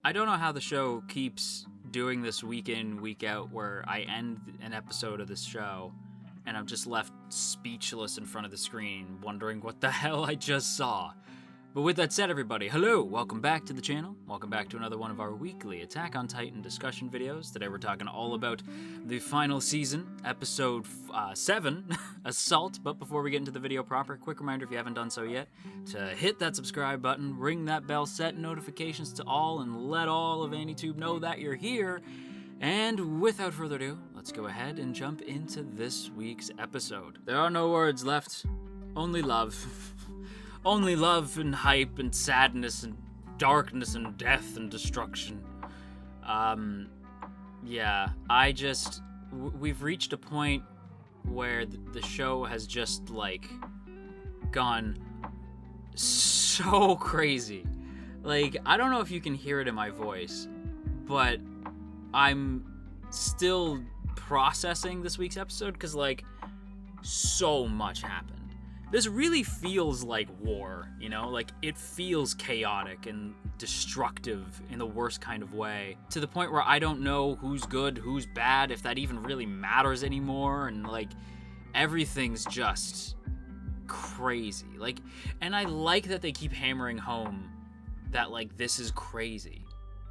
I don't know how the show keeps doing this week in, week out, where I end an episode of this show and I'm just left speechless in front of the screen, wondering what the hell I just saw. But with that said, everybody, hello! Welcome back to the channel. Welcome back to another one of our weekly Attack on Titan discussion videos. Today we're talking all about the final season, episode 7, Assault. But before we get into the video proper, quick reminder if you haven't done so yet, to hit that subscribe button, ring that bell, set notifications to all, and let all of AniTube know that you're here. And without further ado, let's go ahead and jump into this week's episode. There are no words left, only love. Only love and hype and sadness and darkness and death and destruction. Yeah, we've reached a point where the show has just, like, gone so crazy. Like, I don't know if you can hear it in my voice, but I'm still processing this week's episode because, like, so much happened. This really feels like war, you know? Like, it feels chaotic and destructive in the worst kind of way, to the point where I don't know who's good, who's bad, if that even really matters anymore, and, like, everything's just crazy. Like, and I like that they keep hammering home that, like, this is crazy,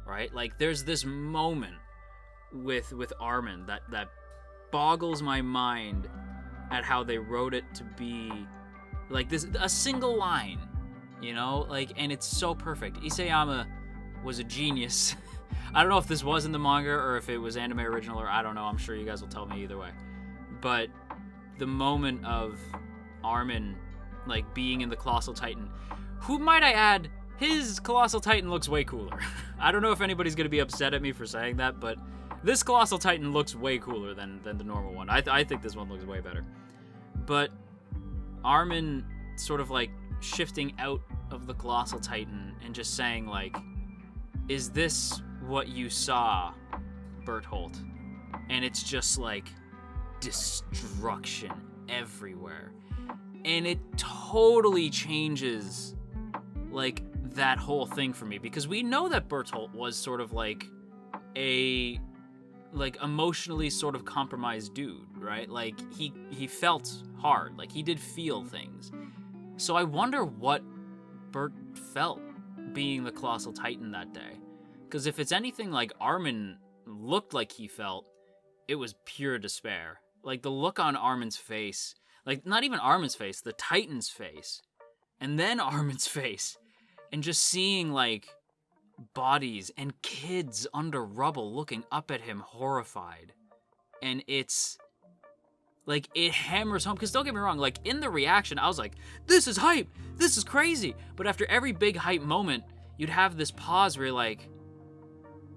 right? Like, there's this moment with Armin that boggles my mind at how they wrote it to be like this, a single line, you know, like, and it's so perfect. Isayama was a genius. I don't know if this was in the manga or if it was anime original, or I don't know. I'm sure you guys will tell me either way. But the moment of Armin, like, being in the Colossal Titan, who, might I add, his Colossal Titan looks way cooler. I don't know if anybody's gonna be upset at me for saying that, but this Colossal Titan looks way cooler than the normal one. I think this one looks way better. But Armin sort of, like, shifting out of the Colossal Titan and just saying, like, is this what you saw, Bertholdt? And it's just, like, destruction everywhere. And it totally changes, like, that whole thing for me, because we know that Bertholdt was sort of like a, like, emotionally sort of compromised dude, right? Like, he felt hard, like, he did feel things. So I wonder what Bert felt being the Colossal Titan that day. Because if it's anything like Armin looked like he felt, it was pure despair. Like, the look on Armin's face, like, not even Armin's face, the Titan's face, and then Armin's face, and just seeing, like, bodies and kids under rubble looking up at him horrified. And it's like, it hammers home, because don't get me wrong, like, in the reaction I was like, this is hype, this is crazy, but after every big hype moment you'd have this pause where you're like,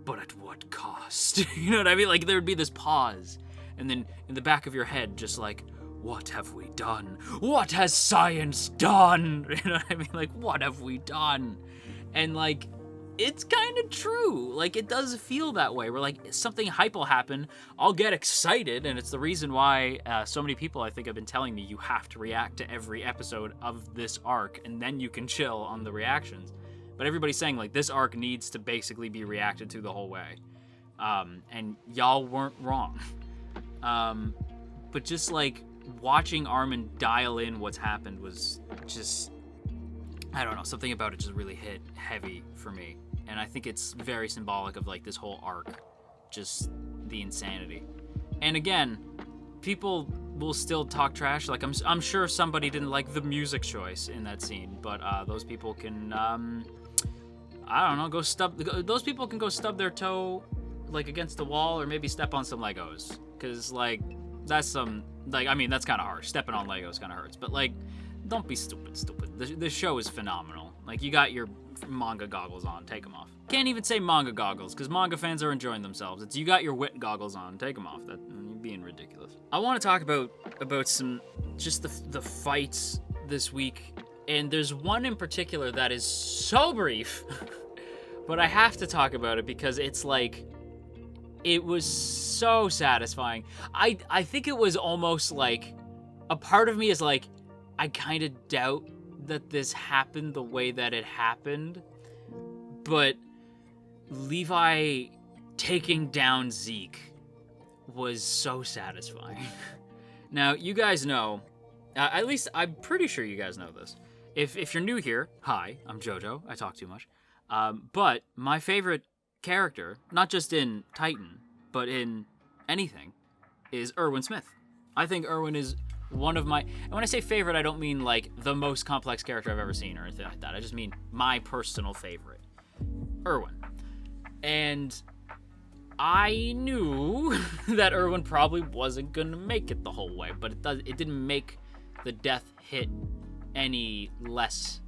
but at what cost? You know what I mean? Like, there would be this pause, and then in the back of your head just like, what have we done? What has science done? You know what I mean? Like, what have we done? And, like, it's kind of true. Like, it does feel that way, where, like, something hype will happen, I'll get excited, and it's the reason why so many people, I think, have been telling me you have to react to every episode of this arc, and then you can chill on the reactions. But everybody's saying, like, this arc needs to basically be reacted to the whole way. And y'all weren't wrong. But just, like, watching Armin dial in what's happened was just, I don't know, something about it just really hit heavy for me. And I think it's very symbolic of, like, this whole arc, just the insanity. And again, people will still talk trash. Like, I'm sure somebody didn't like the music choice in that scene, but those people can, I don't know, those people can go stub their toe, like, against the wall, or maybe step on some Legos. Because, like, that's some, like, I mean, that's kind of harsh. Stepping on Legos kind of hurts. But, like, don't be stupid. The show is phenomenal. Like, you got your manga goggles on, take them off. Can't even say manga goggles, because manga fans are enjoying themselves. It's you got your wit goggles on, take them off. You're being ridiculous. I want to talk about some, just the fights this week, and there's one in particular that is so brief, but I have to talk about it because it's like, it was so satisfying. I think it was almost like, a part of me is like, I kind of doubt that this happened the way that it happened, but Levi taking down Zeke was so satisfying. Now, you guys know, at least I'm pretty sure you guys know this. If you're new here, hi, I'm JoJo. I talk too much. But my favorite character, not just in Titan, but in anything, is Erwin Smith. I think Erwin is one of my... And when I say favorite, I don't mean, like, the most complex character I've ever seen or anything like that. I just mean my personal favorite. Erwin. And I knew that Erwin probably wasn't going to make it the whole way, but it didn't make the death hit any less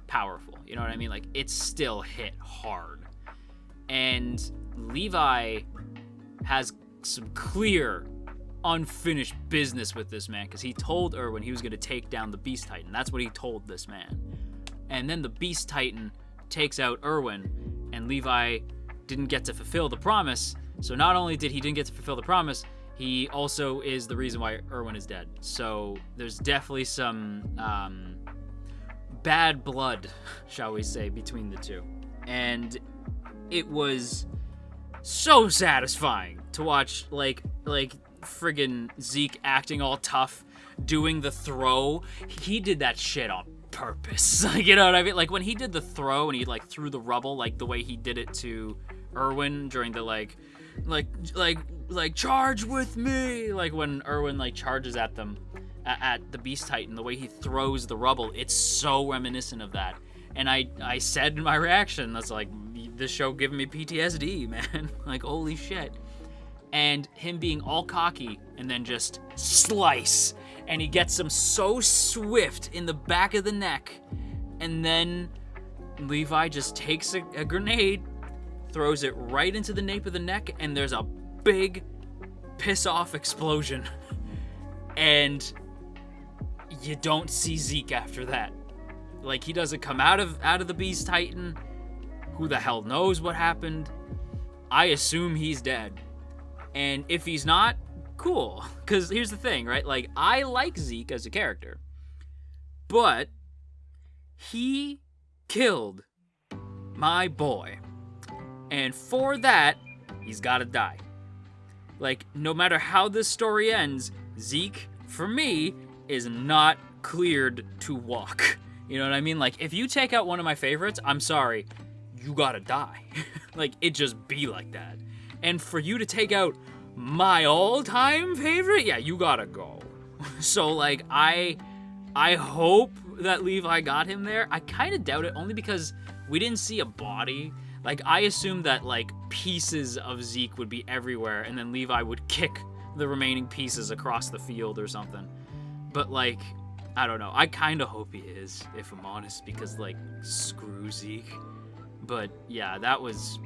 powerful. You know what I mean? Like, it still hit hard. And Levi has some clear unfinished business with this man, because he told Erwin he was going to take down the Beast Titan. That's what he told this man. And then the Beast Titan takes out Erwin, and Levi didn't get to fulfill the promise. So not only did he didn't get to fulfill the promise, he also is the reason why Erwin is dead. So there's definitely some bad blood, shall we say, between the two. And it was so satisfying to watch, like friggin' Zeke acting all tough, doing the throw. He did that shit on purpose. Like, you know what I mean? Like, when he did the throw and he, like, threw the rubble, like, the way he did it to Erwin during the, like, charge with me! Like, when Erwin, like, charges at them, at the Beast Titan, the way he throws the rubble, it's so reminiscent of that. And I said in my reaction, that's like, this show giving me PTSD, man. Like, holy shit. And him being all cocky and then just slice. And he gets him so swift in the back of the neck. And then Levi just takes a grenade, throws it right into the nape of the neck, and there's a big piss-off explosion. And you don't see Zeke after that. Like, he doesn't come out of the Beast Titan. Who the hell knows what happened? I assume he's dead. And if he's not, cool. Because here's the thing, right? Like, I like Zeke as a character. But he killed my boy. And for that, he's gotta die. Like, no matter how this story ends, Zeke, for me, is not cleared to walk. You know what I mean? Like, if you take out one of my favorites, I'm sorry, you gotta die. Like, it just be like that. And for you to take out my all-time favorite, yeah, you gotta go. So, like, I hope that Levi got him there. I kind of doubt it, only because we didn't see a body. Like, I assumed that, like, pieces of Zeke would be everywhere, and then Levi would kick the remaining pieces across the field or something. But, like, I don't know. I kind of hope he is, if I'm honest, because, like, screw Zeke. But, yeah, that was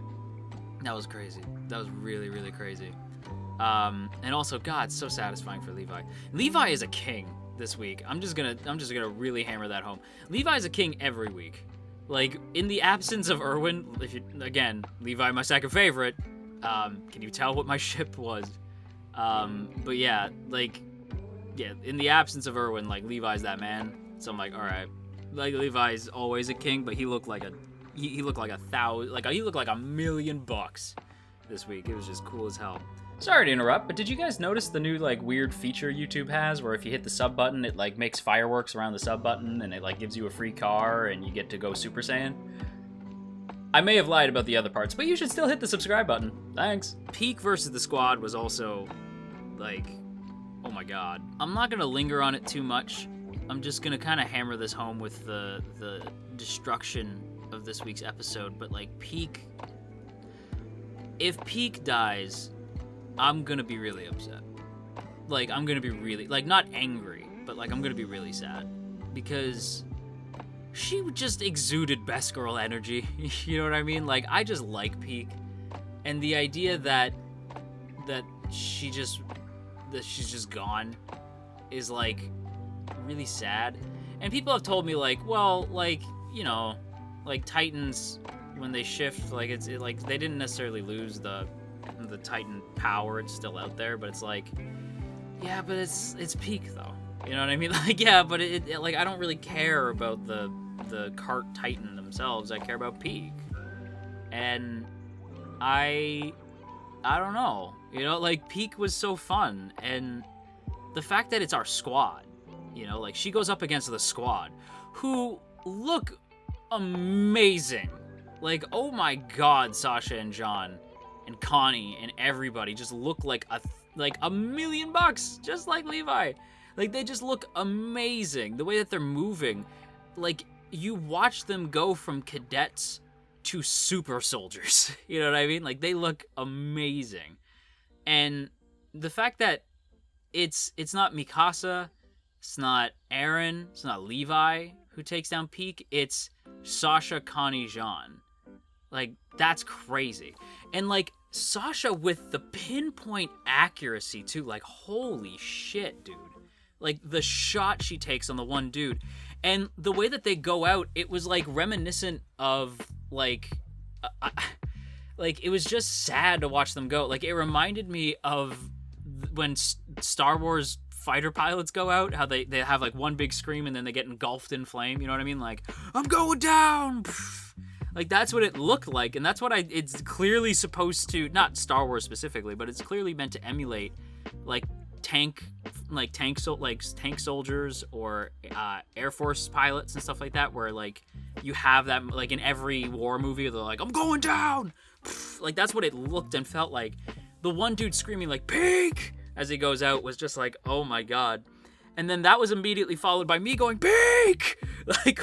crazy. That was really, really crazy. And also, God, so satisfying for Levi. Levi is a king this week. I'm just gonna really hammer that home. Levi's a king every week. Like, in the absence of Erwin, again, Levi, my second favorite, can you tell what my ship was? But yeah, like, yeah, in the absence of Erwin, like, Levi's that man. So I'm like, all right, like, Levi's always a king, but he looked like he looked like he looked like $1 million this week. It was just cool as hell. Sorry to interrupt, but did you guys notice the new, like, weird feature YouTube has where if you hit the sub button, it, like, makes fireworks around the sub button and it, like, gives you a free car and you get to go Super Saiyan? I may have lied about the other parts, but you should still hit the subscribe button. Thanks. Pieck versus the Squad was also, like, oh my god. I'm not gonna linger on it too much. I'm just gonna kind of hammer this home with the destruction of this week's episode, but, like, Pieck... If Pieck dies, I'm gonna be really upset. Like, I'm gonna be really, like, not angry, but, like, I'm gonna be really sad. Because she just exuded best girl energy. You know what I mean? Like, I just like Pieck. And the idea that she's just gone is, like, really sad. And people have told me, like, well, like, you know, like, Titans, when they shift, like, like, they didn't necessarily lose the Titan power. It's still out there, but it's like, yeah, but it's Pieck, though. You know what I mean? Like, yeah, but it like, I don't really care about the cart Titan themselves. I care about Pieck. And I don't know. You know, like, Pieck was so fun, and the fact that it's our squad, you know, like, she goes up against the squad, who look amazing. Like, oh my god, Sasha and John and Connie and everybody just look like $1 million, just like Levi. Like, they just look amazing. The way that they're moving, like, you watch them go from cadets to super soldiers. You know what I mean? Like, they look amazing. And the fact that it's not Mikasa, it's not Eren, it's not Levi who takes down Pieck, it's Sasha, Connie, Jean. Like, that's crazy. And, like, Sasha with the pinpoint accuracy, too. Like, holy shit, dude. Like, the shot she takes on the one dude. And the way that they go out, it was, like, reminiscent of, like... like, it was just sad to watch them go. Like, it reminded me of when Star Wars fighter pilots go out, how they have, like, one big scream and then they get engulfed in flame, you know what I mean? Like, I'm going down! Like, that's what it looked like, and that's what it's clearly supposed to, not Star Wars specifically, but it's clearly meant to emulate, like, tank soldiers or Air Force pilots and stuff like that, where, like, you have that, like, in every war movie, they're like, I'm going down! Like, that's what it looked and felt like. The one dude screaming, like, Pieck! As he goes out was just like, oh my god. And then that was immediately followed by me going, Pieck! Like,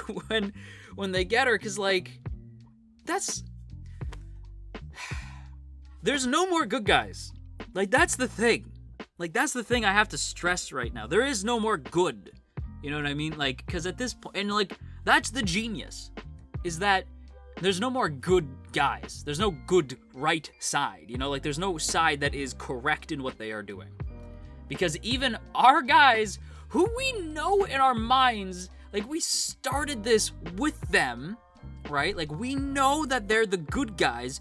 when they get her, because, like, there's no more good guys. Like, that's the thing. Like, that's the thing I have to stress right now. There is no more good. You know what I mean? Like, because at this point, and, like, that's the genius, is that there's no more good guys. There's no good right side. You know, like, there's no side that is correct in what they are doing. Because even our guys, who we know in our minds, like, we started this with them, right? Like, we know that they're the good guys,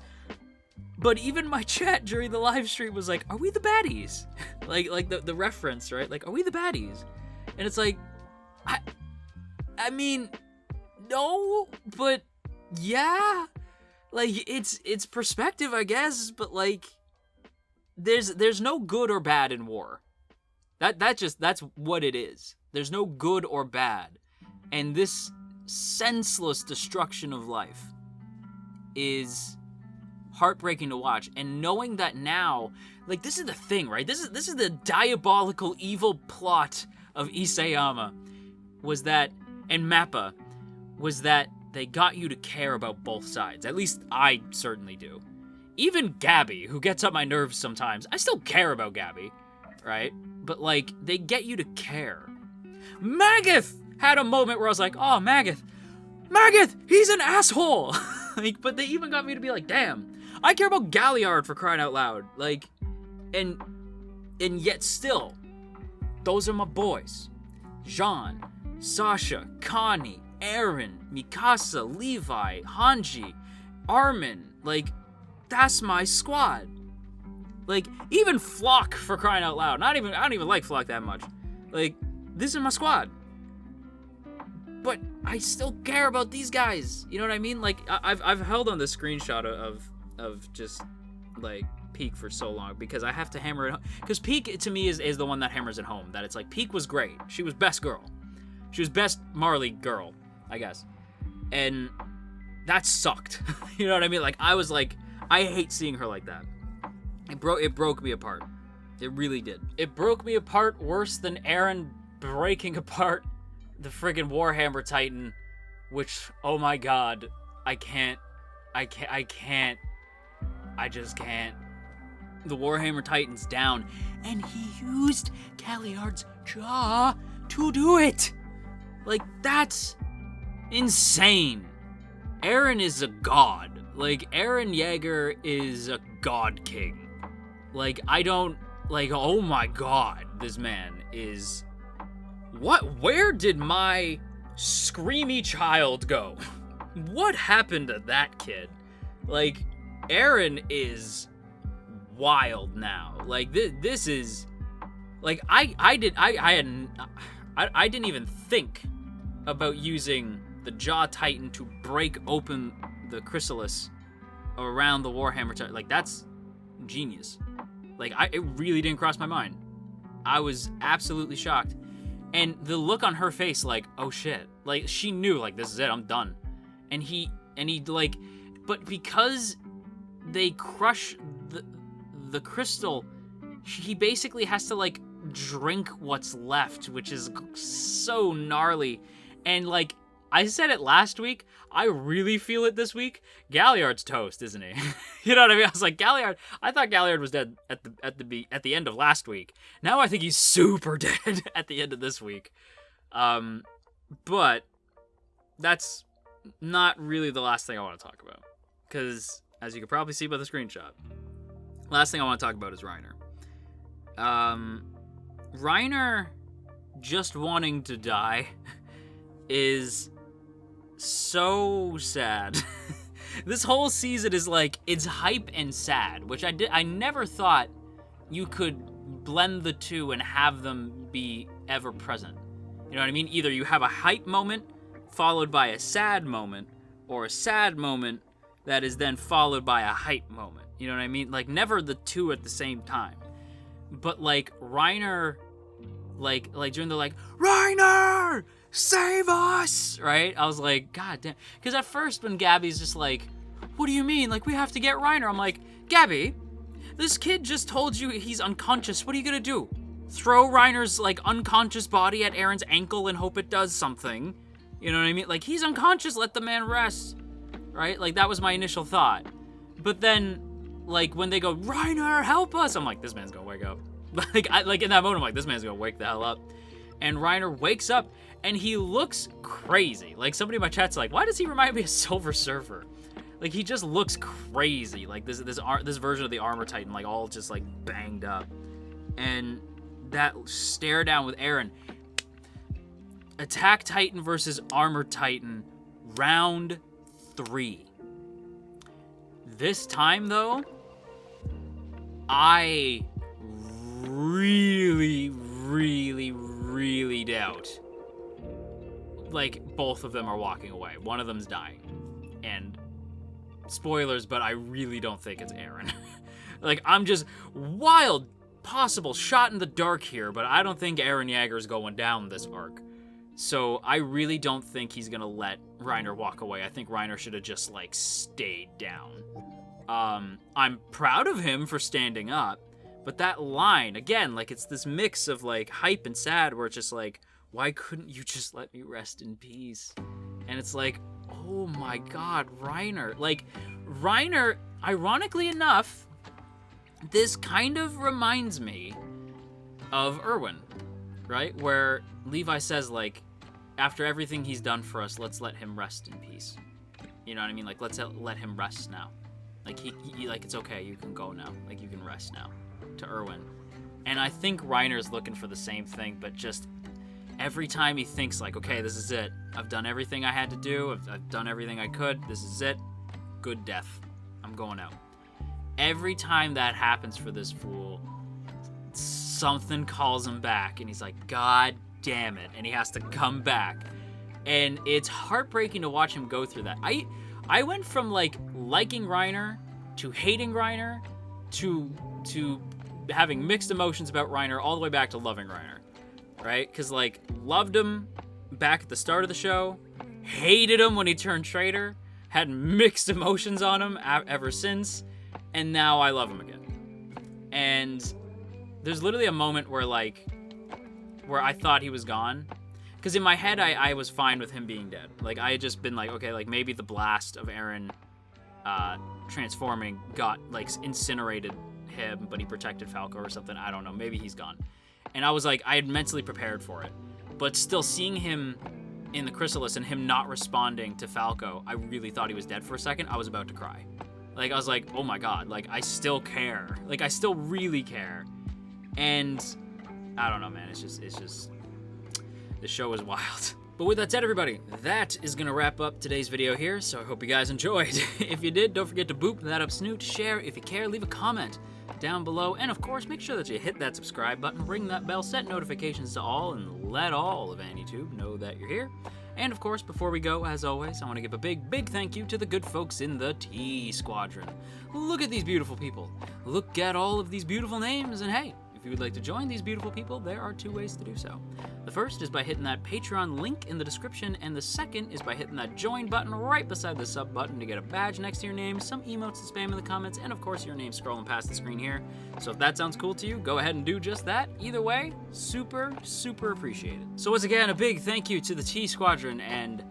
but even my chat during the live stream was like, are we the baddies? like the reference, right? Like, are we the baddies? And it's like, I mean, no, but yeah. Like, it's perspective, I guess, but, like, there's no good or bad in war. That's what it is. There's no good or bad. And this senseless destruction of life is heartbreaking to watch. And knowing that now, like, this is the thing, right? This is the diabolical evil plot of Isayama, was that, and Mappa, was that they got you to care about both sides. At least I certainly do. Even Gabby, who gets on my nerves sometimes, I still care about Gabby, right? But, like, they get you to care. Magath had a moment where I was like, oh, Magath, he's an asshole! Like, but they even got me to be like, damn, I care about Galliard, for crying out loud. Like, and yet still, those are my boys. Jean, Sasha, Connie, Eren, Mikasa, Levi, Hanji, Armin, like, that's my squad. Like, even Flock, for crying out loud. I don't even like Flock that much. Like, this is my squad. But I still care about these guys. You know what I mean? Like, I've held on the screenshot of just, like, Pieck for so long because I have to hammer it home. Because Pieck, to me, is the one that hammers it home. That it's like, Pieck was great. She was best girl. She was best Marley girl, I guess. And that sucked. You know what I mean? Like, I was like, I hate seeing her like that. It broke me apart. It really did. It broke me apart worse than Eren breaking apart the friggin' Warhammer Titan, which, oh my god, I just can't. The Warhammer Titan's down, and he used Galliard's jaw to do it. Like, that's insane. Eren is a god. Like, Eren Yeager is a god king. Like, oh my god, this man is... Where did my screamy child go? What happened to that kid? Like, Eren is wild now. Like, this is... Like, I didn't even think about using the Jaw Titan to break open the chrysalis around the Warhammer, like, that's genius. Like, it really didn't cross my mind. I was absolutely shocked. And the look on her face, like, oh shit. Like, she knew, like, this is it, I'm done. And he like, but because they crush the crystal, he basically has to, like, drink what's left, which is so gnarly. And, like, I said it last week, I really feel it this week. Galliard's toast, isn't he? You know what I mean? I was like, Galliard, I thought Galliard was dead at the end of last week. Now I think he's super dead at the end of this week. But that's not really the last thing I want to talk about. Because, as you can probably see by the screenshot, last thing I want to talk about is Reiner. Reiner just wanting to die is so sad. This whole season is like, it's hype and sad, which I never thought you could blend the two and have them be ever present. You know what I mean? Either you have a hype moment followed by a sad moment, or a sad moment that is then followed by a hype moment. You know what I mean? Like, never the two at the same time. But, like, Reiner, like during the, like, Reiner, save us, right? I was like, God damn. Because at first when Gabby's just like, what do you mean? Like, we have to get Reiner. I'm like, Gabby, this kid just told you he's unconscious. What are you gonna do? Throw Reiner's, like, unconscious body at Eren's ankle and hope it does something? You know what I mean? Like, he's unconscious, let the man rest, right? Like, that was my initial thought. But then, like, when they go, Reiner, help us, I'm like, this man's gonna wake up. Like, in that moment, I'm like, this man's gonna wake the hell up. And Reiner wakes up, and he looks crazy. Like, somebody in my chat's like, why does he remind me of Silver Surfer? Like, he just looks crazy. Like, this version of the Armor Titan, like, all just, like, banged up. And that stare down with Eren. Attack Titan versus Armor Titan, round 3. This time, though, I really doubt, like, both of them are walking away. One of them's dying. And spoilers, but I really don't think it's Eren. Like, I'm just wild, possible shot in the dark here, but I don't think Eren Yeager's going down this arc. So I really don't think he's gonna let Reiner walk away. I think Reiner should have just, like, stayed down. I'm proud of him for standing up, but that line, again, like, it's this mix of, like, hype and sad where it's just like, why couldn't you just let me rest in peace? And it's like, oh my God, Reiner. Like, Reiner, ironically enough, this kind of reminds me of Erwin, right? Where Levi says, like, after everything he's done for us, let's let him rest in peace. You know what I mean? Like, let's let him rest now. Like, he like, it's okay, you can go now. Like, you can rest now. To Erwin. And I think Reiner's looking for the same thing, but just every time he thinks, like, okay, this is it. I've done everything I had to do. I've done everything I could. This is it. Good death. I'm going out. Every time that happens for this fool, something calls him back, and he's like, God damn it. And he has to come back. And it's heartbreaking to watch him go through that. I went from, like, liking Reiner to hating Reiner to having mixed emotions about Reiner all the way back to loving Reiner, right? Because, like, loved him back at the start of the show, hated him when he turned traitor, had mixed emotions on him ever since, and now I love him again. And there's literally a moment where I thought he was gone. Because in my head, I was fine with him being dead. Like, I had just been like, okay, like, maybe the blast of Eren transforming got, like, incinerated him, but he protected Falco or something. I don't know. Maybe he's gone. And I was like, I had mentally prepared for it. But still, seeing him in the chrysalis and him not responding to Falco, I really thought he was dead for a second. I was about to cry. Like, I was like, oh my God, like, I still care. Like, I still really care. And I don't know, man. It's just, the show is wild. But with that said, everybody, that is going to wrap up today's video here, so I hope you guys enjoyed. If you did, don't forget to boop that up snoot, share if you care, leave a comment down below, and of course, make sure that you hit that subscribe button, ring that bell, set notifications to all, and let all of AniTube know that you're here. And of course, before we go, as always, I want to give a big thank you to the good folks in the T Squadron. Look at these beautiful people. Look at all of these beautiful names, and hey, if you would like to join these beautiful people, there are 2 ways to do so. The first is by hitting that Patreon link in the description, and the second is by hitting that join button right beside the sub button to get a badge next to your name, some emotes to spam in the comments, and of course your name scrolling past the screen here. So if that sounds cool to you, go ahead and do just that. Either way, super appreciated. So once again, a big thank you to the T Squadron, and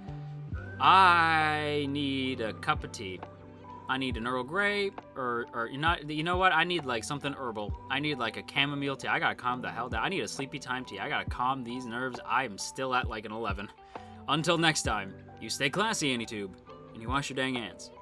I need a cup of tea. I need an Earl Grey, or you know what? I need like something herbal. I need like a chamomile tea. I gotta calm the hell down. I need a sleepy time tea. I gotta calm these nerves. I am still at like an 11. Until next time, you stay classy, AnyTube, and you wash your dang hands.